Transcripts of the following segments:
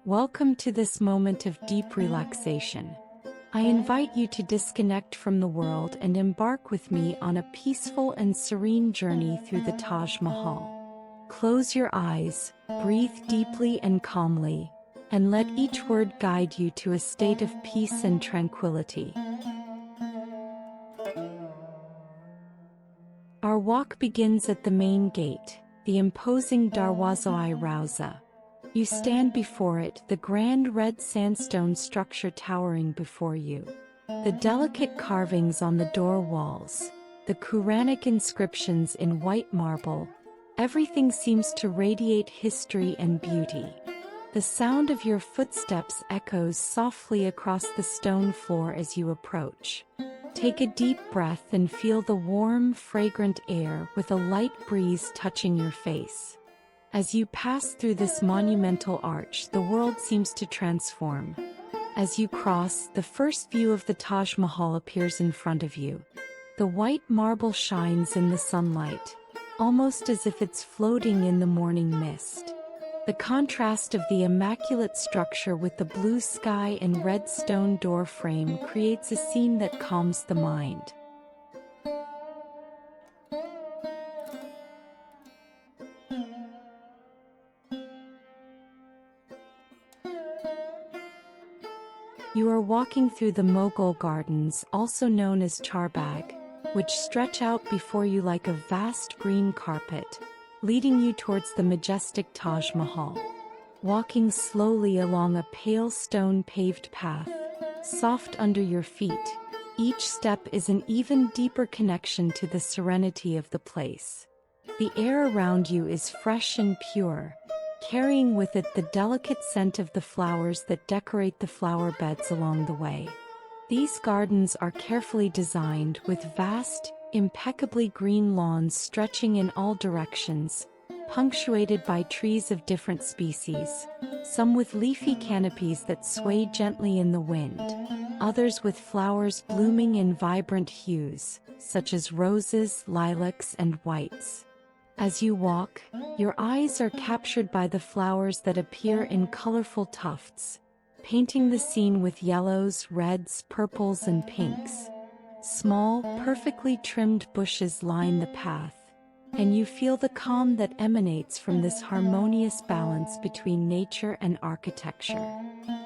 Welcome to this moment of deep relaxation. I invite you to disconnect from the world and embark with me on a peaceful and serene journey through the Taj Mahal. Close your eyes, breathe deeply and calmly, and let each word guide you to a state of peace and tranquility. Our walk begins at the main gate, the imposing Darwaza-i-Rawza. You stand before it, the grand red sandstone structure towering before you. The delicate carvings on the door walls, the Quranic inscriptions in white marble, everything seems to radiate history and beauty. The sound of your footsteps echoes softly across the stone floor as you approach. Take a deep breath and feel the warm, fragrant air with a light breeze touching your face. As you pass through this monumental arch, the world seems to transform. As you cross, the first view of the Taj Mahal appears in front of you. The white marble shines in the sunlight, almost as if it's floating in the morning mist. The contrast of the immaculate structure with the blue sky and red stone door frame creates a scene that calms the mind. You are walking through the Mughal gardens, also known as Charbagh, which stretch out before you like a vast green carpet, leading you towards the majestic Taj Mahal. Walking slowly along a pale stone-paved path, soft under your feet, each step is an even deeper connection to the serenity of the place. The air around you is fresh and pure, carrying with it the delicate scent of the flowers that decorate the flower beds along the way. These gardens are carefully designed with vast, impeccably green lawns stretching in all directions, punctuated by trees of different species, some with leafy canopies that sway gently in the wind, others with flowers blooming in vibrant hues, such as roses, lilacs, and whites. As you walk, your eyes are captured by the flowers that appear in colorful tufts, painting the scene with yellows, reds, purples, and pinks. Small, perfectly trimmed bushes line the path, and you feel the calm that emanates from this harmonious balance between nature and architecture.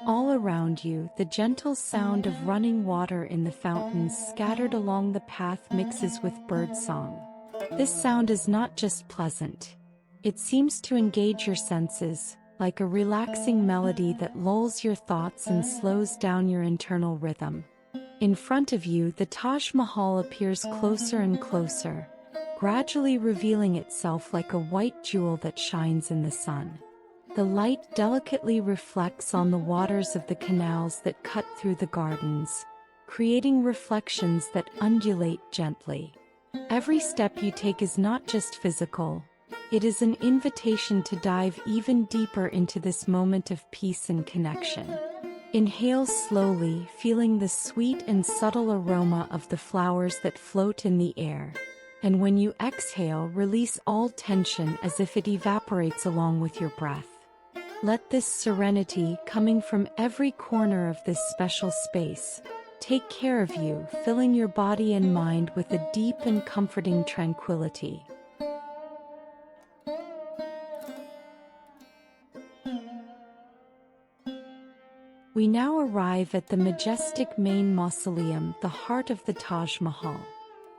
All around you, the gentle sound of running water in the fountains scattered along the path mixes with birdsong. This sound is not just pleasant. It seems to engage your senses, like a relaxing melody that lulls your thoughts and slows down your internal rhythm. In front of you, the Taj Mahal appears closer and closer, gradually revealing itself like a white jewel that shines in the sun. The light delicately reflects on the waters of the canals that cut through the gardens, creating reflections that undulate gently. Every step you take is not just physical, it is an invitation to dive even deeper into this moment of peace and connection. Inhale slowly, feeling the sweet and subtle aroma of the flowers that float in the air. And when you exhale, release all tension as if it evaporates along with your breath. Let this serenity, coming from every corner of this special space, take care of you, filling your body and mind with a deep and comforting tranquility. We now arrive at the majestic main mausoleum, the heart of the Taj Mahal.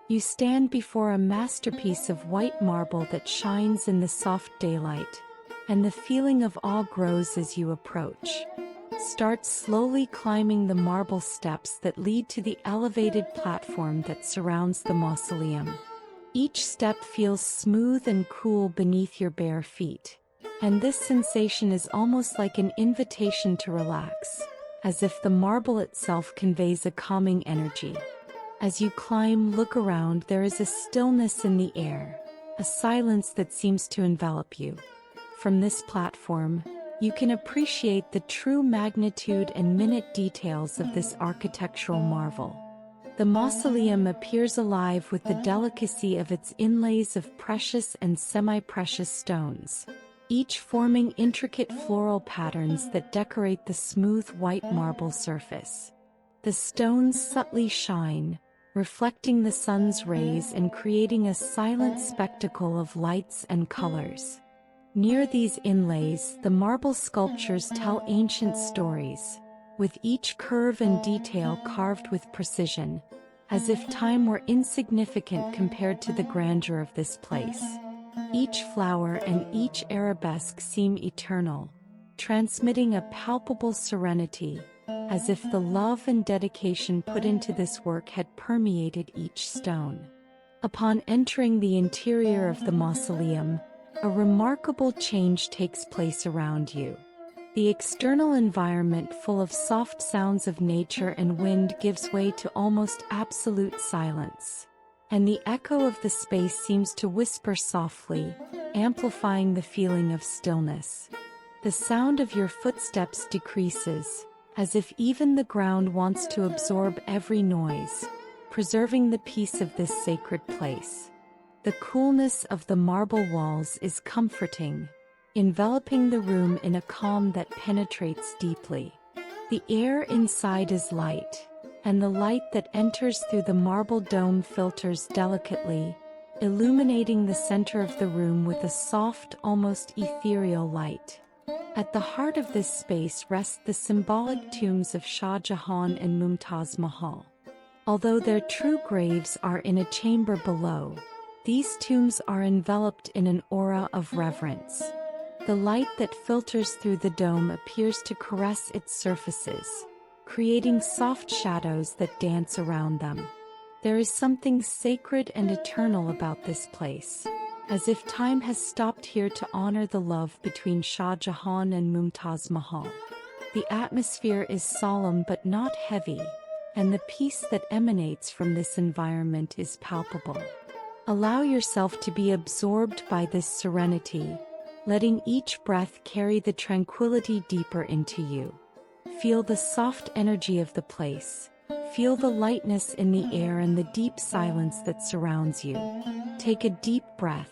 You stand before a masterpiece of white marble that shines in the soft daylight, and the feeling of awe grows as you approach. Start slowly climbing the marble steps that lead to the elevated platform that surrounds the mausoleum. Each step feels smooth and cool beneath your bare feet, and this sensation is almost like an invitation to relax, as if the marble itself conveys a calming energy. As you climb, look around, there is a stillness in the air, a silence that seems to envelop you. From this platform, you can appreciate the true magnitude and minute details of this architectural marvel. The mausoleum appears alive with the delicacy of its inlays of precious and semi-precious stones, each forming intricate floral patterns that decorate the smooth white marble surface. The stones subtly shine, reflecting the sun's rays and creating a silent spectacle of lights and colors. Near these inlays, the marble sculptures tell ancient stories, with each curve and detail carved with precision, as if time were insignificant compared to the grandeur of this place. Each flower and each arabesque seem eternal, transmitting a palpable serenity, as if the love and dedication put into this work had permeated each stone. Upon entering the interior of the mausoleum, a remarkable change takes place around you. The external environment, full of soft sounds of nature and wind, gives way to almost absolute silence, and the echo of the space seems to whisper softly, amplifying the feeling of stillness. The sound of your footsteps decreases, as if even the ground wants to absorb every noise, preserving the peace of this sacred place. The coolness of the marble walls is comforting, enveloping the room in a calm that penetrates deeply. The air inside is light, and the light that enters through the marble dome filters delicately, illuminating the center of the room with a soft, almost ethereal light. At the heart of this space rest the symbolic tombs of Shah Jahan and Mumtaz Mahal. Although their true graves are in a chamber below, these tombs are enveloped in an aura of reverence. The light that filters through the dome appears to caress its surfaces, creating soft shadows that dance around them. There is something sacred and eternal about this place, as if time has stopped here to honor the love between Shah Jahan and Mumtaz Mahal. The atmosphere is solemn but not heavy, and the peace that emanates from this environment is palpable. Allow yourself to be absorbed by this serenity, letting each breath carry the tranquility deeper into you. Feel the soft energy of the place. Feel the lightness in the air and the deep silence that surrounds you. Take a deep breath,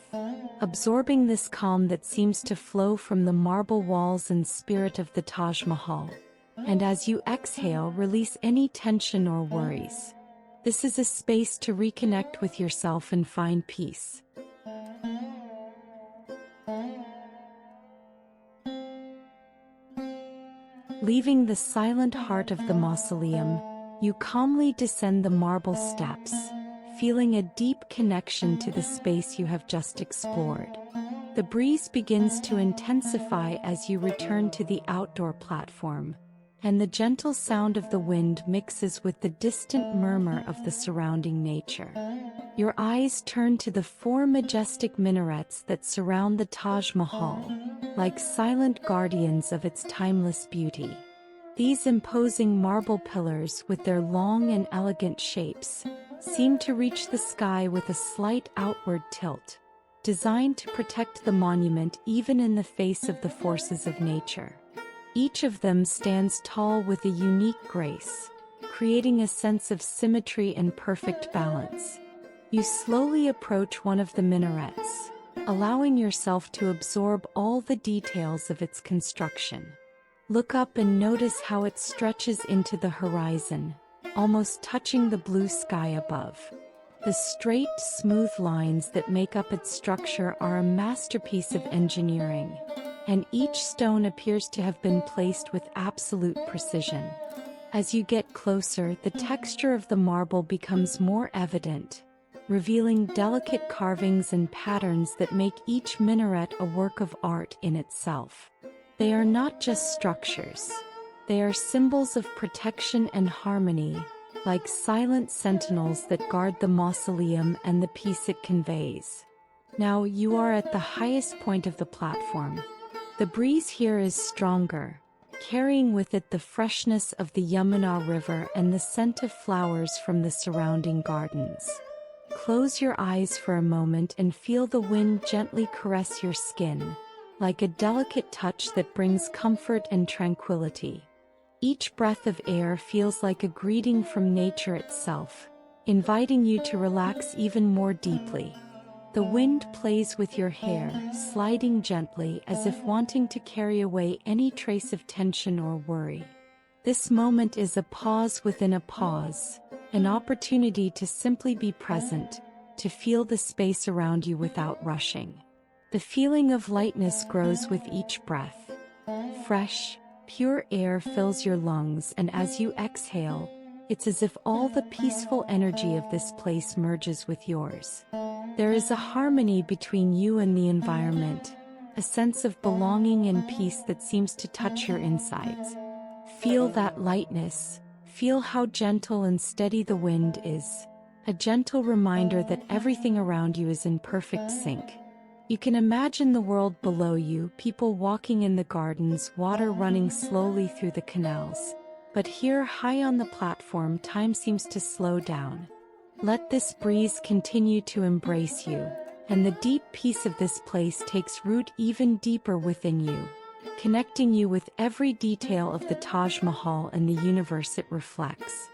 absorbing this calm that seems to flow from the marble walls and spirit of the Taj Mahal. And as you exhale, release any tension or worries. This is a space to reconnect with yourself and find peace. Leaving the silent heart of the mausoleum, you calmly descend the marble steps, feeling a deep connection to the space you have just explored. The breeze begins to intensify as you return to the outdoor platform, and the gentle sound of the wind mixes with the distant murmur of the surrounding nature. Your eyes turn to the four majestic minarets that surround the Taj Mahal, like silent guardians of its timeless beauty. These imposing marble pillars, with their long and elegant shapes, seem to reach the sky with a slight outward tilt, designed to protect the monument even in the face of the forces of nature. Each of them stands tall with a unique grace, creating a sense of symmetry and perfect balance. You slowly approach one of the minarets, allowing yourself to absorb all the details of its construction. Look up and notice how it stretches into the horizon, almost touching the blue sky above. The straight, smooth lines that make up its structure are a masterpiece of engineering, and each stone appears to have been placed with absolute precision. As you get closer, the texture of the marble becomes more evident, revealing delicate carvings and patterns that make each minaret a work of art in itself. They are not just structures. They are symbols of protection and harmony, like silent sentinels that guard the mausoleum and the peace it conveys. Now you are at the highest point of the platform. The breeze here is stronger, carrying with it the freshness of the Yamuna River and the scent of flowers from the surrounding gardens. Close your eyes for a moment and feel the wind gently caress your skin, like a delicate touch that brings comfort and tranquility. Each breath of air feels like a greeting from nature itself, inviting you to relax even more deeply. The wind plays with your hair, sliding gently as if wanting to carry away any trace of tension or worry. This moment is a pause within a pause, an opportunity to simply be present, to feel the space around you without rushing. The feeling of lightness grows with each breath. Fresh, pure air fills your lungs, and as you exhale, it's as if all the peaceful energy of this place merges with yours. There is a harmony between you and the environment, a sense of belonging and peace that seems to touch your insides. Feel that lightness, feel how gentle and steady the wind is, a gentle reminder that everything around you is in perfect sync. You can imagine the world below you, people walking in the gardens, water running slowly through the canals. But here, high on the platform, time seems to slow down. Let this breeze continue to embrace you, and the deep peace of this place takes root even deeper within you, connecting you with every detail of the Taj Mahal and the universe it reflects.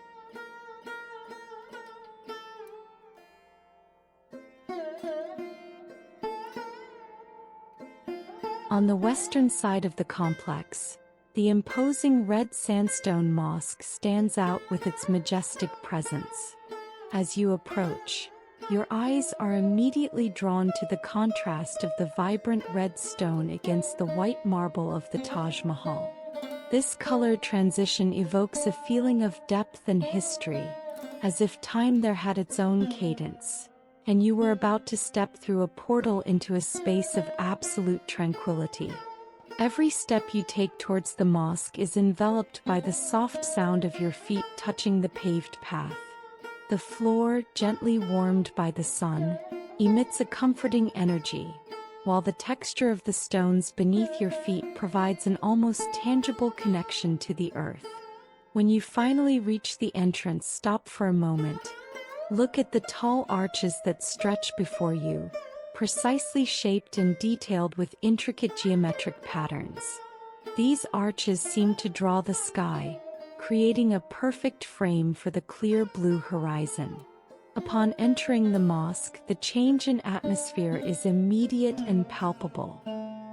On the western side of the complex, the imposing red sandstone mosque stands out with its majestic presence. As you approach, your eyes are immediately drawn to the contrast of the vibrant red stone against the white marble of the Taj Mahal. This color transition evokes a feeling of depth and history, as if time there had its own cadence, and you were about to step through a portal into a space of absolute tranquility. Every step you take towards the mosque is enveloped by the soft sound of your feet touching the paved path. The floor, gently warmed by the sun, emits a comforting energy, while the texture of the stones beneath your feet provides an almost tangible connection to the earth. When you finally reach the entrance, stop for a moment. Look at the tall arches that stretch before you, precisely shaped and detailed with intricate geometric patterns. These arches seem to draw the sky, creating a perfect frame for the clear blue horizon. Upon entering the mosque, the change in atmosphere is immediate and palpable.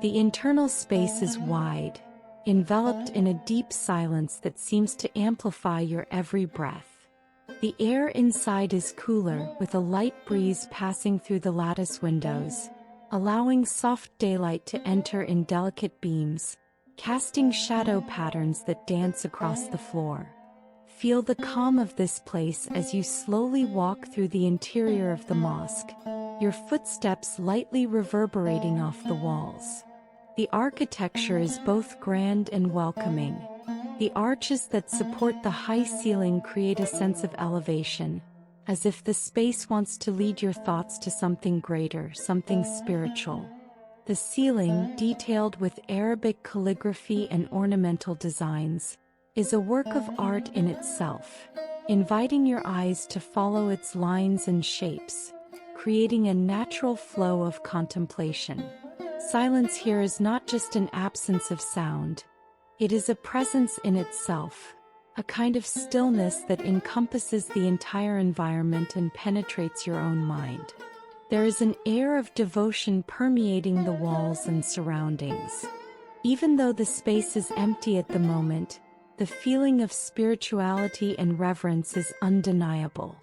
The internal space is wide, enveloped in a deep silence that seems to amplify your every breath. The air inside is cooler, with a light breeze passing through the lattice windows, allowing soft daylight to enter in delicate beams, casting shadow patterns that dance across the floor. Feel the calm of this place as you slowly walk through the interior of the mosque, your footsteps lightly reverberating off the walls. The architecture is both grand and welcoming. The arches that support the high ceiling create a sense of elevation, as if the space wants to lead your thoughts to something greater, something spiritual. The ceiling, detailed with Arabic calligraphy and ornamental designs, is a work of art in itself, inviting your eyes to follow its lines and shapes, creating a natural flow of contemplation. Silence here is not just an absence of sound. It is a presence in itself, a kind of stillness that encompasses the entire environment and penetrates your own mind. There is an air of devotion permeating the walls and surroundings. Even though the space is empty at the moment, the feeling of spirituality and reverence is undeniable.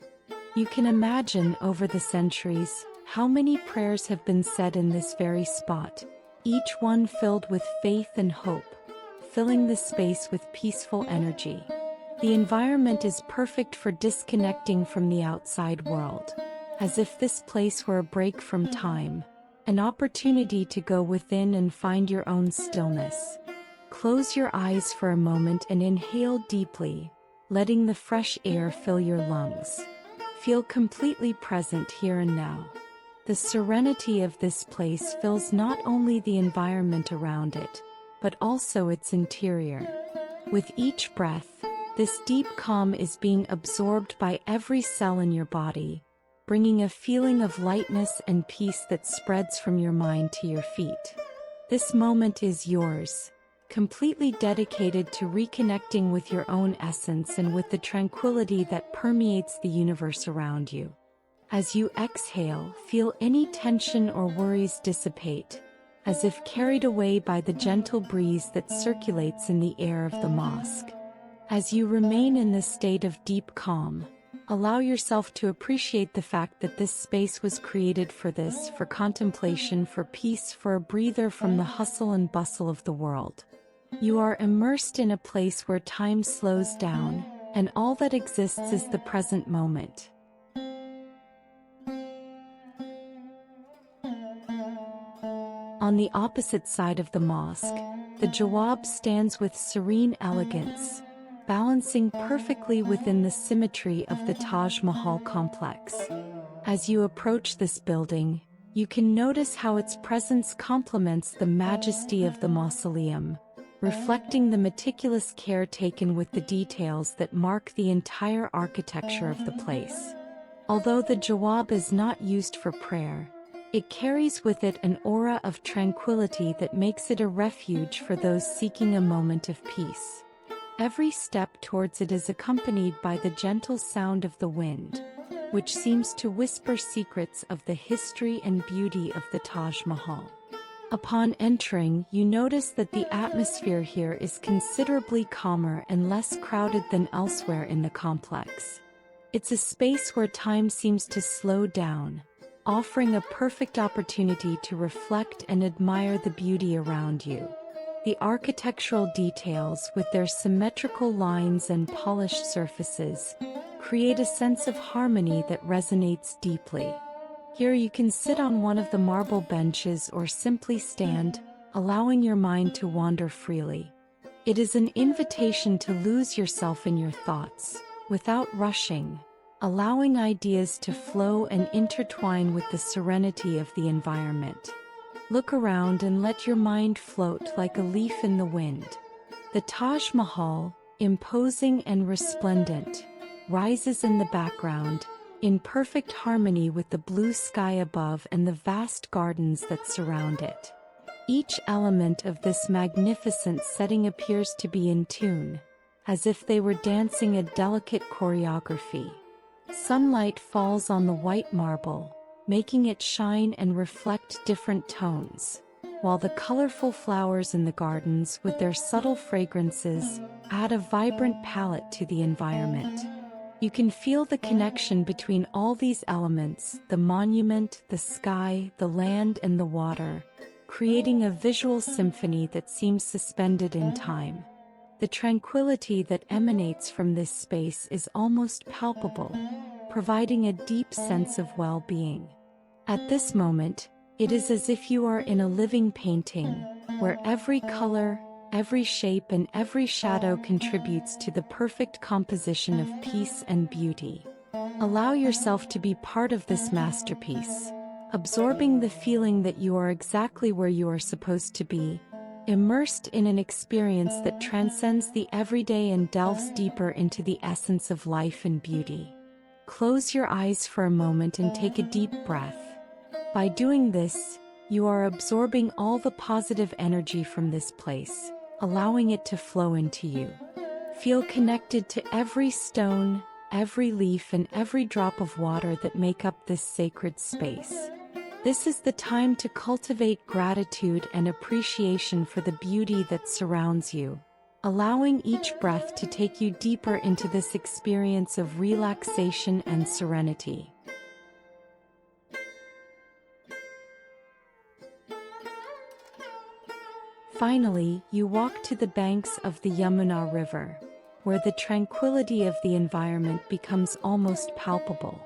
You can imagine, over the centuries, how many prayers have been said in this very spot, each one filled with faith and hope, filling the space with peaceful energy. The environment is perfect for disconnecting from the outside world, as if this place were a break from time, an opportunity to go within and find your own stillness. Close your eyes for a moment and inhale deeply, letting the fresh air fill your lungs. Feel completely present here and now. The serenity of this place fills not only the environment around it, but also its interior. With each breath, this deep calm is being absorbed by every cell in your body, bringing a feeling of lightness and peace that spreads from your mind to your feet. This moment is yours, completely dedicated to reconnecting with your own essence and with the tranquility that permeates the universe around you. As you exhale, feel any tension or worries dissipate, as if carried away by the gentle breeze that circulates in the air of the mosque. As you remain in this state of deep calm, allow yourself to appreciate the fact that this space was created for this, for contemplation, for peace, for a breather from the hustle and bustle of the world. You are immersed in a place where time slows down, and all that exists is the present moment. On the opposite side of the mosque, the Jawab stands with serene elegance, balancing perfectly within the symmetry of the Taj Mahal complex. As you approach this building, you can notice how its presence complements the majesty of the mausoleum, reflecting the meticulous care taken with the details that mark the entire architecture of the place. Although the Jawab is not used for prayer, it carries with it an aura of tranquility that makes it a refuge for those seeking a moment of peace. Every step towards it is accompanied by the gentle sound of the wind, which seems to whisper secrets of the history and beauty of the Taj Mahal. Upon entering, you notice that the atmosphere here is considerably calmer and less crowded than elsewhere in the complex. It's a space where time seems to slow down, offering a perfect opportunity to reflect and admire the beauty around you. The architectural details, with their symmetrical lines and polished surfaces, create a sense of harmony that resonates deeply. Here you can sit on one of the marble benches or simply stand, allowing your mind to wander freely. It is an invitation to lose yourself in your thoughts, without rushing, allowing ideas to flow and intertwine with the serenity of the environment. Look around and let your mind float like a leaf in the wind. The Taj Mahal, imposing and resplendent, rises in the background, in perfect harmony with the blue sky above and the vast gardens that surround it. Each element of this magnificent setting appears to be in tune, as if they were dancing a delicate choreography. Sunlight falls on the white marble, making it shine and reflect different tones, while the colorful flowers in the gardens, with their subtle fragrances, add a vibrant palette to the environment. You can feel the connection between all these elements, the monument, the sky, the land, and the water, creating a visual symphony that seems suspended in time. The tranquility that emanates from this space is almost palpable, providing a deep sense of well-being. At this moment, it is as if you are in a living painting, where every color, every shape, and every shadow contributes to the perfect composition of peace and beauty. Allow yourself to be part of this masterpiece, absorbing the feeling that you are exactly where you are supposed to be, immersed in an experience that transcends the everyday and delves deeper into the essence of life and beauty. Close your eyes for a moment and take a deep breath. By doing this, you are absorbing all the positive energy from this place, allowing it to flow into you. Feel connected to every stone, every leaf, and every drop of water that make up this sacred space. This is the time to cultivate gratitude and appreciation for the beauty that surrounds you, allowing each breath to take you deeper into this experience of relaxation and serenity. Finally, you walk to the banks of the Yamuna River, where the tranquility of the environment becomes almost palpable.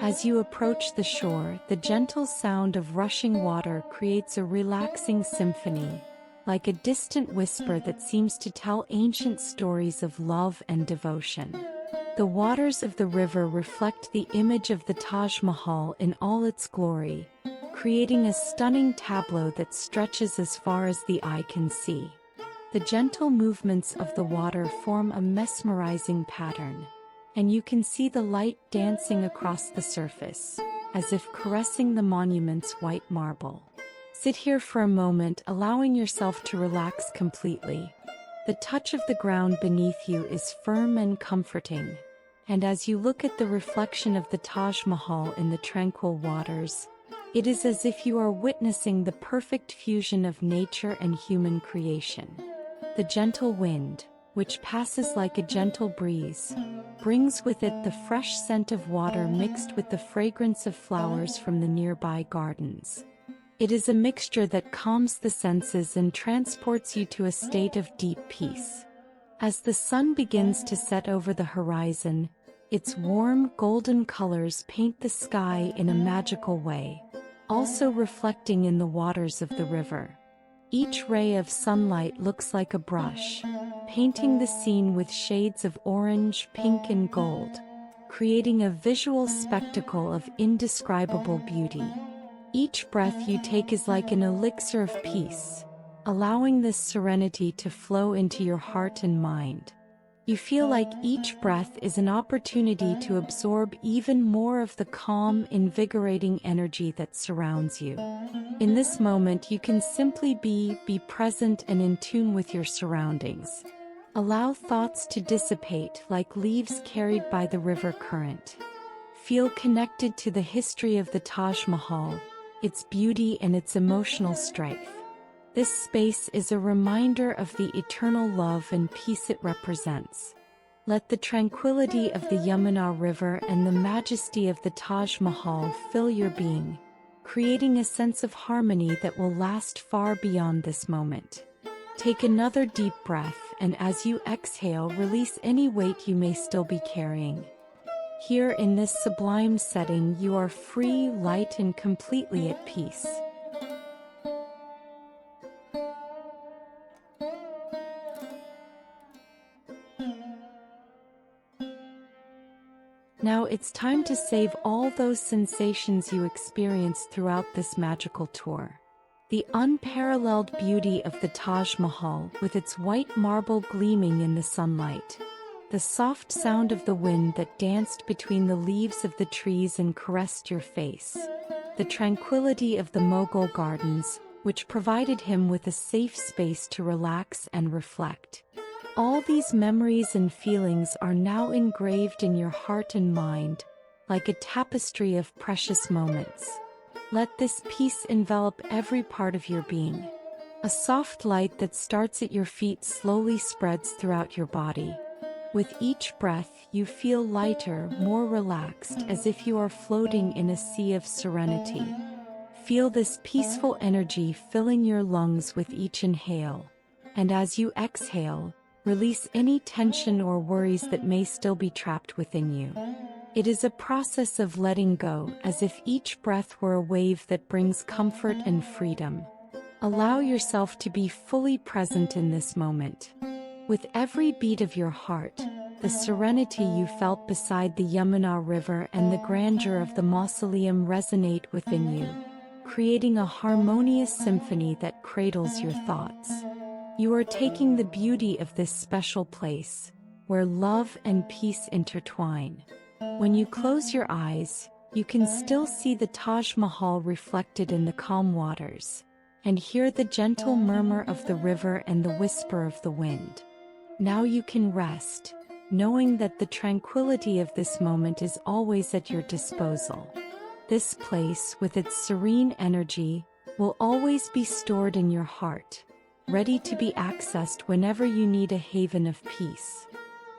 As you approach the shore, the gentle sound of rushing water creates a relaxing symphony, like a distant whisper that seems to tell ancient stories of love and devotion. The waters of the river reflect the image of the Taj Mahal in all its glory, creating a stunning tableau that stretches as far as the eye can see. The gentle movements of the water form a mesmerizing pattern, and you can see the light dancing across the surface, as if caressing the monument's white marble. Sit here for a moment, allowing yourself to relax completely. The touch of the ground beneath you is firm and comforting, and as you look at the reflection of the Taj Mahal in the tranquil waters, it is as if you are witnessing the perfect fusion of nature and human creation. The gentle wind, which passes like a gentle breeze, brings with it the fresh scent of water mixed with the fragrance of flowers from the nearby gardens. It is a mixture that calms the senses and transports you to a state of deep peace. As the sun begins to set over the horizon, its warm golden colors paint the sky in a magical way, also reflecting in the waters of the river. Each ray of sunlight looks like a brush, painting the scene with shades of orange, pink, and gold, creating a visual spectacle of indescribable beauty. Each breath you take is like an elixir of peace, allowing this serenity to flow into your heart and mind. You feel like each breath is an opportunity to absorb even more of the calm, invigorating energy that surrounds you. In this moment, you can simply be present and in tune with your surroundings. Allow thoughts to dissipate like leaves carried by the river current. Feel connected to the history of the Taj Mahal, its beauty and its emotional strength. This space is a reminder of the eternal love and peace it represents. Let the tranquility of the Yamuna River and the majesty of the Taj Mahal fill your being, creating a sense of harmony that will last far beyond this moment. Take another deep breath, and as you exhale, release any weight you may still be carrying. Here in this sublime setting, you are free, light, and completely at peace. Now it's time to save all those sensations you experienced throughout this magical tour. The unparalleled beauty of the Taj Mahal with its white marble gleaming in the sunlight. The soft sound of the wind that danced between the leaves of the trees and caressed your face. The tranquility of the Mughal gardens, which provided him with a safe space to relax and reflect. All these memories and feelings are now engraved in your heart and mind, like a tapestry of precious moments. Let this peace envelop every part of your being. A soft light that starts at your feet slowly spreads throughout your body. With each breath, you feel lighter, more relaxed, as if you are floating in a sea of serenity. Feel this peaceful energy filling your lungs with each inhale, and as you exhale, release any tension or worries that may still be trapped within you. It is a process of letting go, as if each breath were a wave that brings comfort and freedom. Allow yourself to be fully present in this moment. With every beat of your heart, the serenity you felt beside the Yamuna River and the grandeur of the mausoleum resonate within you, creating a harmonious symphony that cradles your thoughts. You are taking the beauty of this special place, where love and peace intertwine. When you close your eyes, you can still see the Taj Mahal reflected in the calm waters, and hear the gentle murmur of the river and the whisper of the wind. Now you can rest, knowing that the tranquility of this moment is always at your disposal. This place, with its serene energy, will always be stored in your heart, ready to be accessed whenever you need a haven of peace.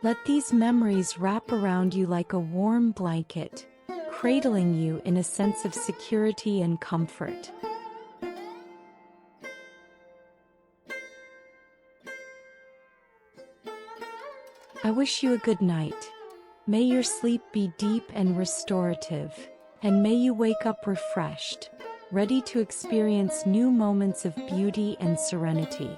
Let these memories wrap around you like a warm blanket, cradling you in a sense of security and comfort. I wish you a good night. May your sleep be deep and restorative, and may you wake up refreshed, ready to experience new moments of beauty and serenity.